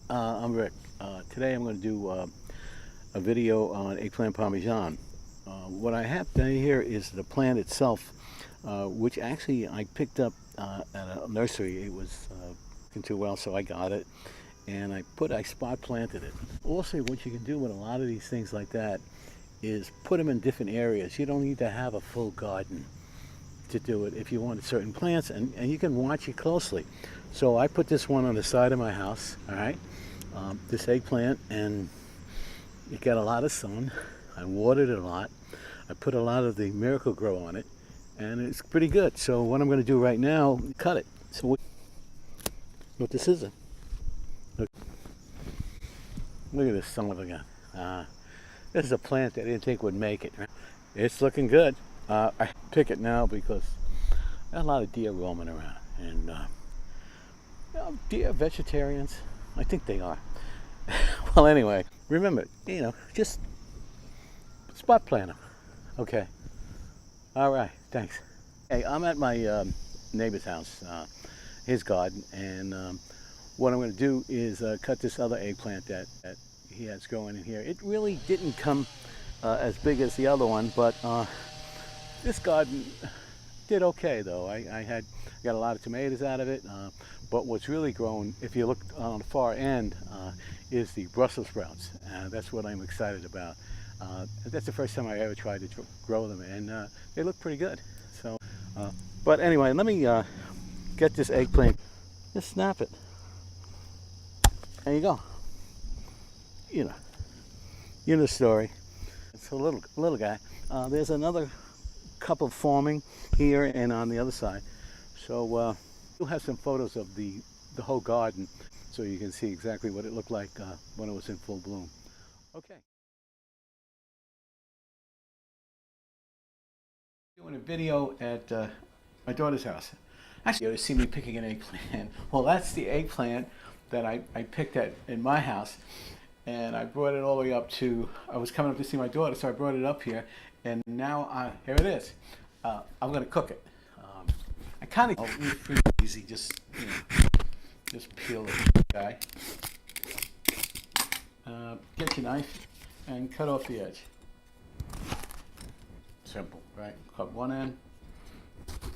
I'm Rick. Today I'm going to do a video on eggplant parmesan. What I have down here is the plant itself, which actually I picked up at a nursery. It was looking too well, so I got it, and I spot planted it. Also, what you can do with a lot of these things like that is put them in different areas. You don't need to have a full garden to do it if you want certain plants, and you can watch it closely. So I put this one on the side of my house, all right, this eggplant, and it got a lot of sun. I watered it a lot. I put a lot of the Miracle Grow on it, and it's pretty good. So what I'm going to do right now, cut it. So with the scissor. Look at this son of a gun. This is a plant that I didn't think would make it. It's looking good. I pick it now because there's a lot of deer roaming around, and deer vegetarians? I think they are. Well, anyway, remember, just spot plant them. Okay. All right. Thanks. Hey, I'm at my neighbor's house, his garden, and what I'm going to do is cut this other eggplant that he has growing in here. It really didn't come as big as the other one, but this garden did okay though. I got a lot of tomatoes out of it, but what's really grown, if you look on the far end, is the Brussels sprouts. That's what I'm excited about. That's the first time I ever tried to grow them, and they look pretty good. So, but anyway, let me get this eggplant. Just snap it. There you go. You know the story. It's a little guy. There's another couple forming here and on the other side. So we'll have some photos of the whole garden, so you can see exactly what it looked like when it was in full bloom. Okay. Doing a video at my daughter's house. Actually, you see me picking an eggplant. Well, that's the eggplant that I picked in my house, and I brought it all the way up to, I was coming up to see my daughter, so I brought it up here, and now here it is. I'm going to cook it. I kind of pretty easy, just peel it, guy. Get your knife and cut off the edge. Simple, right? Cut one end,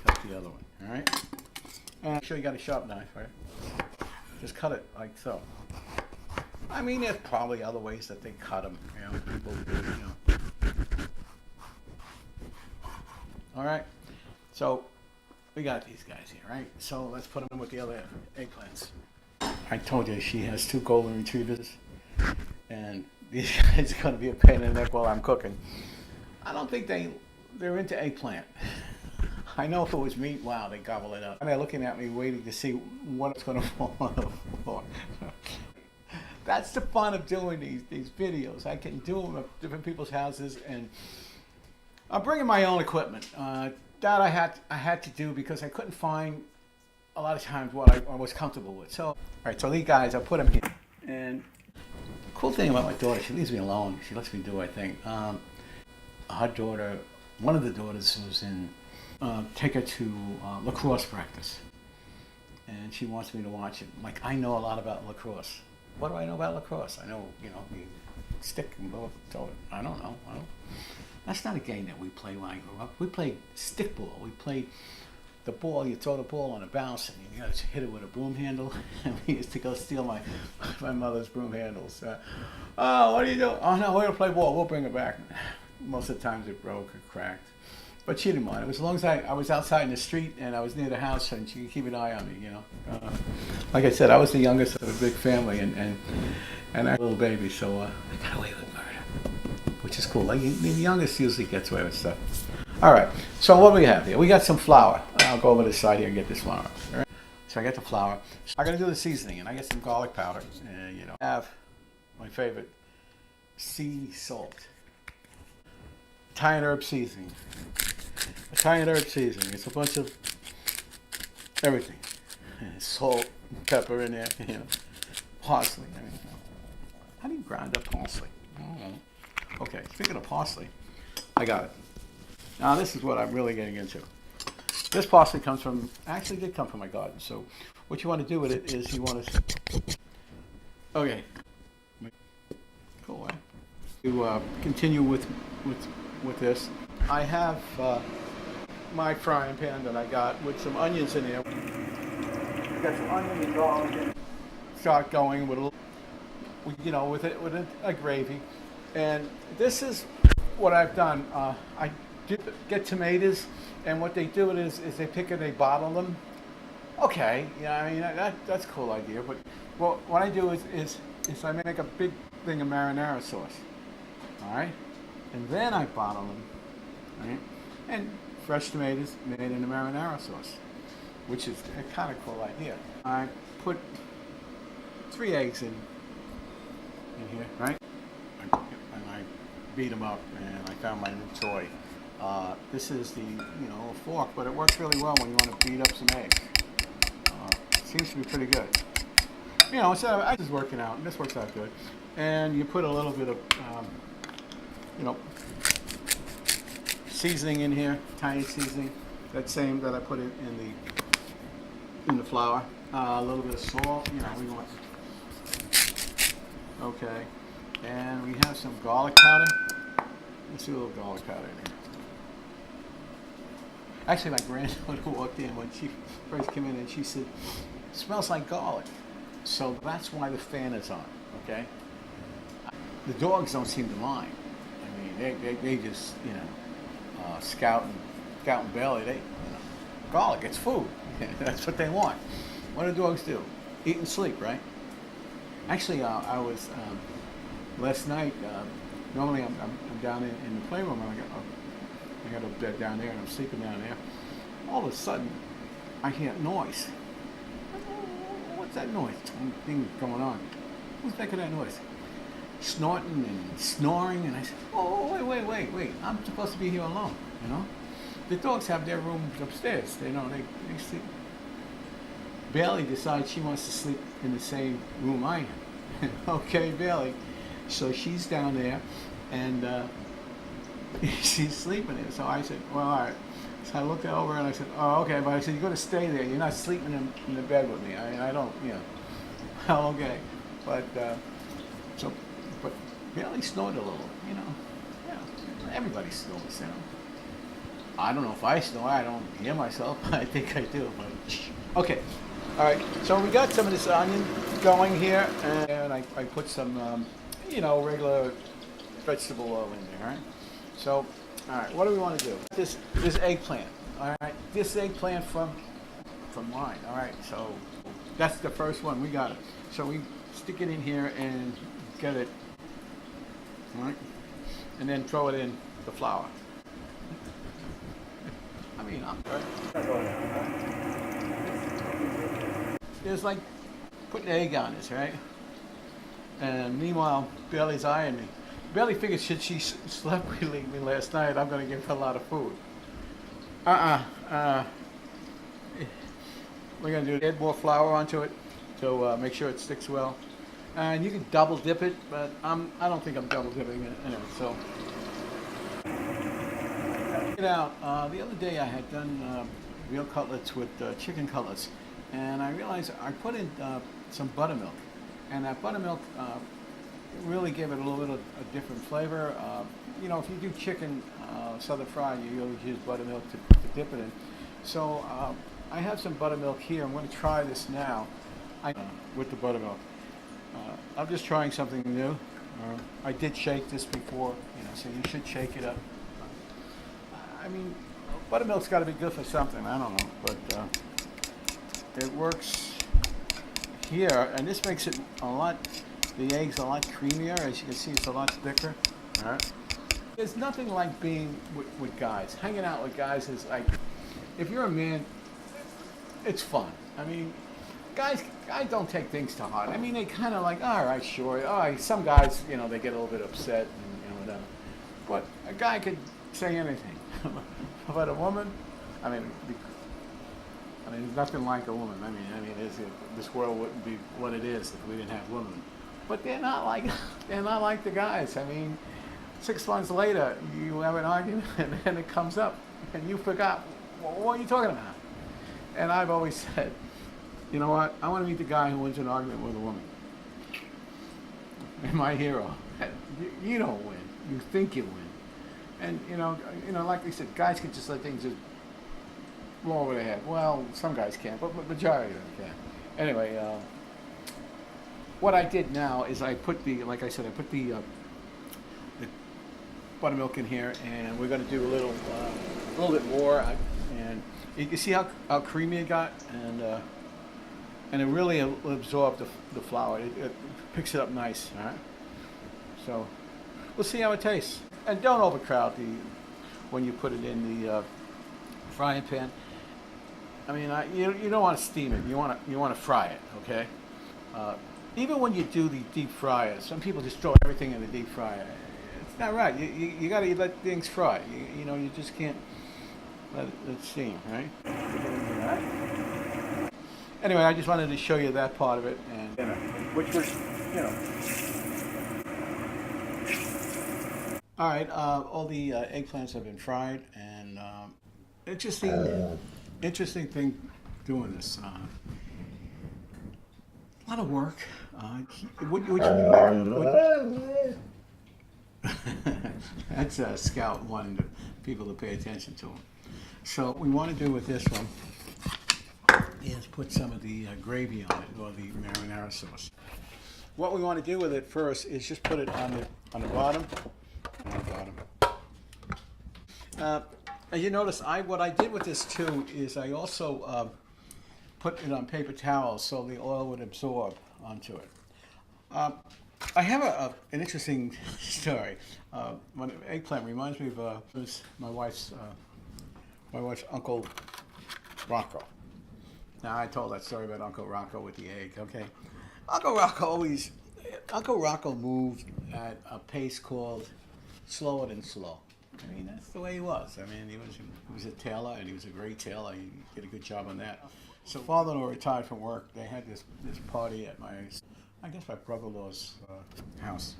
cut the other one, all right? And make sure you got a sharp knife, right? Just cut it like so. I mean, there's probably other ways that they cut them, people do, All right, so we got these guys here, right? So let's put them in with the other eggplants. I told you she has 2 golden retrievers, and these guys are going to be a pain in the neck while I'm cooking. I don't think they're into eggplant. I know if it was meat, wow, they gobble it up. And they're looking at me waiting to see what's going to fall on the floor. That's the fun of doing these videos. I can do them at different people's houses, and I'm bringing my own equipment. That I had to do because I couldn't find a lot of times what I was comfortable with. So, all right, so these guys, I put them here. And the cool thing about my daughter, she leaves me alone. She lets me do, I think. Her daughter, one of the daughters was in, take her to lacrosse practice. And she wants me to watch it. Like, I know a lot about lacrosse. What do I know about lacrosse? I know, you stick and go throw it. I don't know. That's not a game that we play when I grew up. We played stickball. We played the ball. You throw the ball on a bounce, and you got to hit it with a broom handle. And we used to go steal my mother's broom handles. Oh, what are you doing? Oh no, we're gonna play ball. We'll bring it back. Most of the times it broke or cracked, but she didn't mind. It was as long as I was outside in the street and I was near the house, and she could keep an eye on me. Like I said, I was the youngest of a big family, and I was a little baby, so I got away with murder, which is cool. Like, the youngest usually gets away with stuff. All right, so what do we have here? We got some flour. I'll go over this side here and get this flour. All right. So I got the flour. So I got to do the seasoning, and I get some garlic powder. I have my favorite sea salt. Italian herb seasoning. Italian herb seasoning. It's a bunch of everything. Salt, pepper in there. Parsley. How do you grind up parsley? I don't know. Okay, speaking of parsley, I got it. Now this is what I'm really getting into. This parsley actually did come from my garden. So what you want to do with it is you want to Okay. Cool. To continue with this, I have my frying pan that I got with some onions in there. Got some onions and garlic. Start going with a little, with a gravy, and this is what I've done. I did get tomatoes, and what they do is they pick it, they bottle them. Okay, yeah, I mean that's a cool idea. But what I do is I make a big thing of marinara sauce. All right, and then I bottle them. Right, and fresh tomatoes made in the marinara sauce, which is a kind of cool idea. I put 3 eggs in here, right? And I beat them up, and I found my new toy. This is the fork, but it works really well when you want to beat up some eggs. Seems to be pretty good. So I just working out, and this works out good. And you put a little bit of, seasoning in here, tiny seasoning, that same that I put in the flour. A little bit of salt, we want. Okay, and we have some garlic powder. Let's do a little garlic powder in here. Actually, my granddaughter walked in when she first came in, and she said, "It smells like garlic." So that's why the fan is on. Okay. The dogs don't seem to mind. I mean, they just scouting belly. Garlic, it's food. That's what they want. What do dogs do? Eat and sleep, right? Actually, I was last night. Normally, I'm down in the playroom, and I got a bed down there, and I'm sleeping down there. All of a sudden, I hear noise. What's that noise? Thing going on. Who's making that noise? Snorting and snoring, and I said, "Oh, wait! I'm supposed to be here alone." The dogs have their rooms upstairs. They sleep. Bailey decides she wants to sleep in the same room I am. Okay, Bailey. So she's down there, and she's sleeping there. So I said, "Well, all right." So I looked over and I said, "Oh, okay." But I said, "You're going to stay there. You're not sleeping in the bed with me. I don't, Oh, okay. But but Bailey snored a little. Everybody snores. I don't know if I snore. I don't hear myself. I think I do. But okay. All right. So we got some of this onion going here, and I put some, regular vegetable oil in there. All right. So, all right. What do we want to do? This eggplant. All right. This eggplant from mine. All right. So that's the first one. We got it. So we stick it in here and get it. All right. And then throw it in the flour. I mean, it's like putting an egg on this, right? And meanwhile, Bailey's eyeing me. Bailey figured since she slept with me last night, I'm going to give her a lot of food. We're going to add more flour onto it to make sure it sticks well. And you can double dip it, but I don't think I'm double dipping it in it. So, the other day I had done veal cutlets with chicken cutlets, and I realized I put in some buttermilk, and that buttermilk really gave it a little bit of a different flavor. If you do chicken southern fried, you always use buttermilk to dip it in. So I have some buttermilk here. I'm going to try this now with the buttermilk. I'm just trying something new. I did shake this before, so you should shake it up. I mean, buttermilk's got to be good for something. I don't know, but it works here, and this makes it the eggs a lot creamier. As you can see, it's a lot thicker. All right. There's nothing like being with guys. Hanging out with guys is like, if you're a man, it's fun. I mean, guys don't take things to heart. I mean, they kind of like, all right, sure. All right, some guys, they get a little bit upset and whatever. But a guy could say anything. But a woman, I mean, there's nothing like a woman. I mean, this world wouldn't be what it is if we didn't have women. But they're not like the guys. I mean, 6 months later, you have an argument, and then it comes up, and you forgot, what are you talking about? And I've always said, you know what? I want to meet the guy who wins an argument with a woman. my hero. You don't win. You think you win. And like they said, guys can just let things just blow over their head. Well, some guys can, but majority of them can. Anyway, what I did now is I put the buttermilk in here, and we're going to do a little bit more. And you can see how creamy it got, and it really absorbed the flour. It picks it up nice. All right. So we'll see how it tastes. And don't overcrowd when you put it in the frying pan. I mean, you don't want to steam it. You want to fry it. Okay. Even when you do the deep fryer, some people just throw everything in the deep fryer. It's not right. You got to let things fry. You just can't let it steam, right? Anyway, I just wanted to show you that part of it, and which was, All right, all the eggplants have been fried, and interesting thing doing this. A lot of work. That's Scout wanting people to pay attention to him. So what we want to do with this one is put some of the gravy on it, or the marinara sauce. What we want to do with it first is just put it on the bottom. As you notice, what I did with this too is I also put it on paper towels so the oil would absorb onto it. I have an interesting story. Eggplant reminds me of my wife's Uncle Rocco. Now, I told that story about Uncle Rocco with the egg. Okay, Uncle Rocco moved at a pace called slower than slow. I mean, that's the way he was. I mean, he was a tailor, and he was a great tailor. He did a good job on that. So father-in-law retired from work. They had this party at my brother-in-law's house.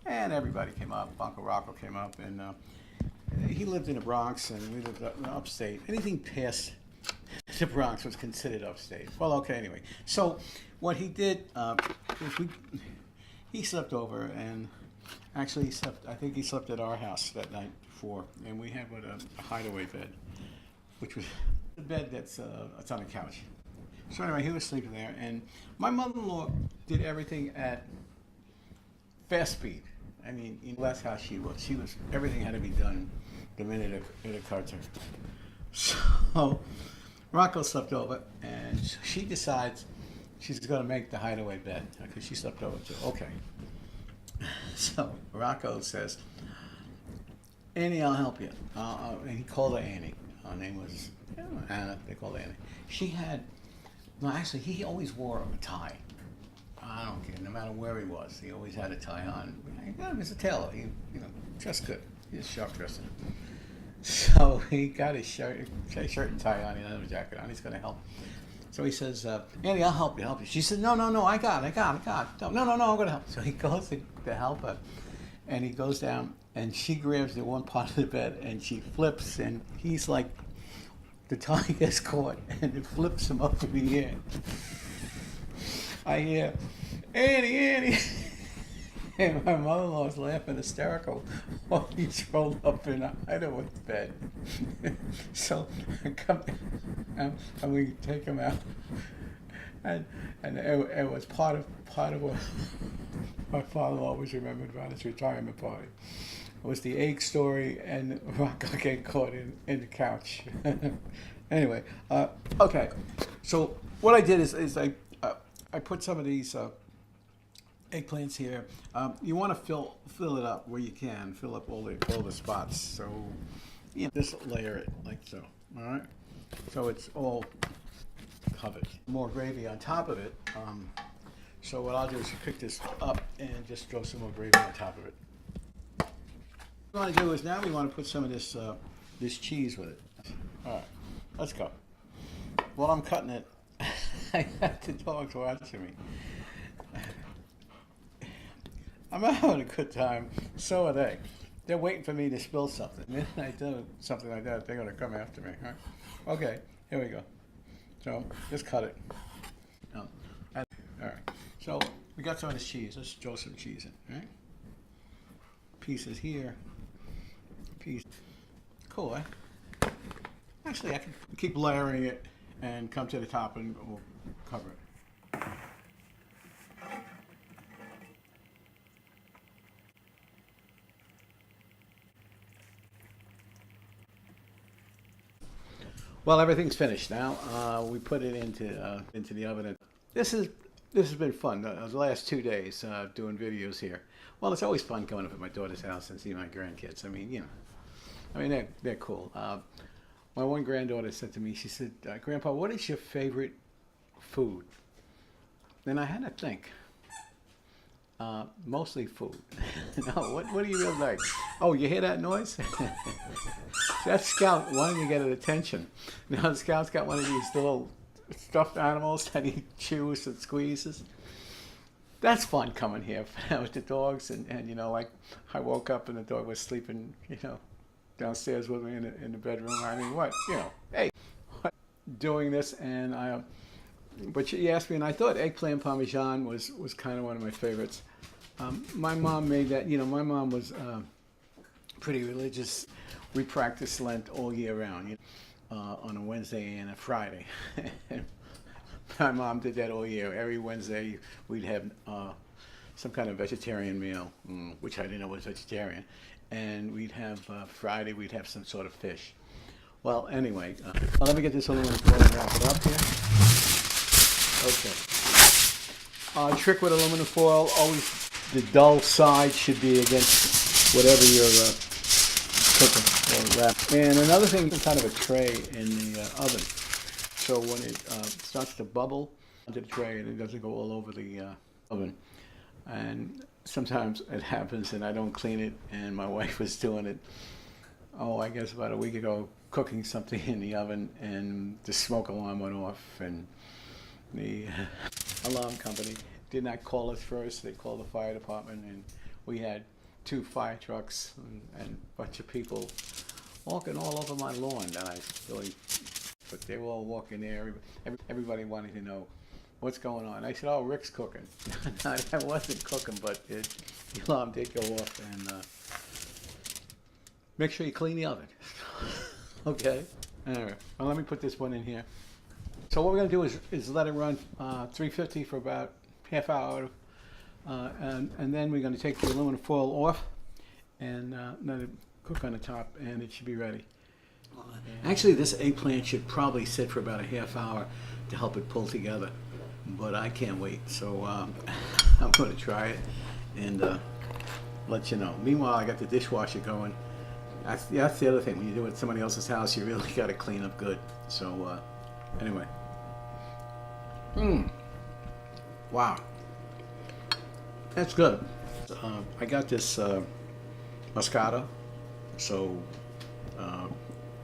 And everybody came up. Uncle Rocco came up, and he lived in the Bronx, and we lived upstate. Anything past the Bronx was considered upstate. Well, okay, anyway. So what he did is he slept over, and actually I think he slept at our house that night before, and we had a hideaway bed, which was a bed that's on a couch. So anyway, he was sleeping there, and my mother-in-law did everything at fast speed. I mean, that's how she was. Everything had to be done the minute it occurred to her. So Rocco slept over, and she decides she's going to make the hideaway bed because she slept over too. Okay. So Rocco says, "Annie, I'll help you." And he called her Annie. Her name was Anna. They called her Annie. He always wore a tie. I don't care. No matter where he was, he always had a tie on. He was a tailor. He, dressed good. He was sharp dressing. So he got his shirt and tie on. He didn't have a jacket on. He's going to help. So he says, "Annie, I'll help you. She said, No, I got it. No, I'm going to help." So he goes to help her, and he goes down, and she grabs the one part of the bed, and she flips, and he's like, the tie gets caught, and it flips him up in the air. I hear, "Annie," and my mother-in-law's laughing hysterical while he's rolled up in a hideaway bed. So I come and we take him out, and it was part of what my father-in-law always remembered about his retirement party. It was the egg story and Rocco getting caught in the couch. Anyway, okay. So what I did is I put some of these eggplants here. You want to fill it up where you can. Fill up all the spots. So just layer it like so. All right. So it's all covered. More gravy on top of it. So what I'll do is pick this up and just throw some more gravy on top of it. What we want to do is now we want to put some of this cheese with it. All right, let's go. While I'm cutting it, I have the dogs watching me. I'm having a good time. So are they. They're waiting for me to spill something. The minute I do something like that, they're going to come after me. All right? Okay, here we go. So just cut it. All right. So we got some of this cheese. Let's throw some cheese in, right? Pieces here. Piece. Cool, eh? Actually, I can keep layering it and come to the top and we'll cover it. Well, everything's finished now. We put it into the oven. And this has been fun. The last 2 days doing videos here. Well, it's always fun going up at my daughter's house and seeing my grandkids. I mean, you know, they're cool. My one granddaughter said to me, she said, "Grandpa, what is your favorite food?" Then I had to think. Mostly food. No, what do you really like? Oh, you hear that noise? That's Scout wanting to get attention. Now Scout's got one of these little stuffed animals that he chews and squeezes. That's fun coming here with the dogs, and you know, like I woke up and the dog was sleeping, you know, downstairs with me in the bedroom. I mean, what, you know, hey, doing this, and but you asked me, and I thought eggplant parmesan was kind of one of my favorites. My mom made that. You know, my mom was pretty religious. We practiced Lent all year round, you know, on a Wednesday and a Friday. My mom did that all year. Every Wednesday we'd have some kind of vegetarian meal, which I didn't know was vegetarian, and we'd have Friday we'd have some sort of fish. Well, anyway, let me get this aluminum foil and wrap it up here. Okay. Trick with aluminum foil, always the dull side should be against whatever you're cooking or wrapping. And another thing, kind of a tray in the oven. So when it starts to bubble onto the tray and it doesn't go all over the oven. And sometimes it happens and I don't clean it, and my wife was doing it, I guess about a week ago, cooking something in the oven, and the smoke alarm went off, and the alarm company did not call us first. They called the fire department, and we had 2 fire trucks and a bunch of people walking all over my lawn that I really, but they were all walking there. Everybody wanted to know what's going on. I said, "Oh, Rick's cooking." I wasn't cooking, but the alarm did go off, and make sure you clean the oven. Okay. All right. Well, let me put this one in here. So what we're going to do is let it run 350 for about half hour, and then we're going to take the aluminum foil off and let it cook on the top, and it should be ready. Actually, this eggplant should probably sit for about a half hour to help it pull together, but I can't wait. So I'm going to try it and let you know. Meanwhile, I got the dishwasher going. That's the other thing. When you do it at somebody else's house, you really got to clean up good. So anyway. Wow. That's good. I got this Moscato, so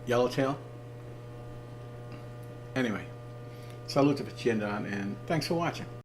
yellowtail. Anyway, salute to Parmigiana, and thanks for watching.